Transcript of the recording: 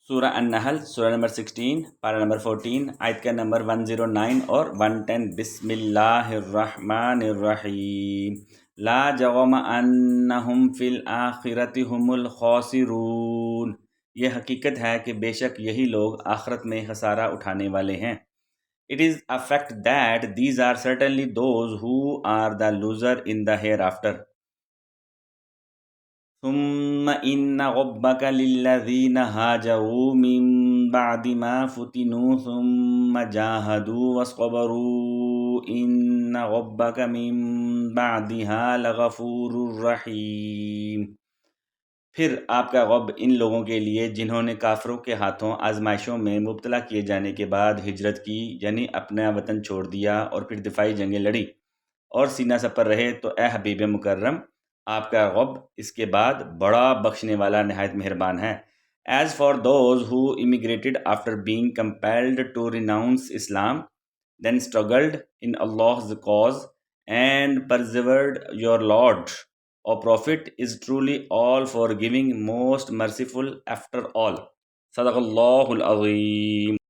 سورہ النحل سورہ نمبر 16 پارہ نمبر 14 آیت کا نمبر 109 اور 110۔ بسم اللہ الرحمن الرحیم۔ لا جرم انہم فی الآخرۃ هم الخاسرون۔ یہ حقیقت ہے کہ بے شک یہی لوگ آخرت میں خسارہ اٹھانے والے ہیں۔ It is a fact that these are certainly those who are the loser in the hereafter۔ ثم ان ربك للذین هاجروا من بعد ما فتنوا ثم جاهدوا وصبروا ان ربك من بعدها لغفور رحیم۔ پھر آپ کا رب ان لوگوں کے لیے جنہوں نے کافروں کے ہاتھوں آزمائشوں میں مبتلا کیے جانے کے بعد ہجرت کی، یعنی اپنا وطن چھوڑ دیا اور پھر دفاعی جنگیں لڑی اور سینہ سپر رہے، تو اے حبیب مکرم، آپ کا رب اس کے بعد بڑا بخشنے والا نہایت مہربان ہے۔ As for those who immigrated after being compelled to renounce Islam, then struggled in Allah's cause and persevered, your Lord, O Prophet, is truly all forgiving, most merciful after all۔ صدق اللہ العظیم۔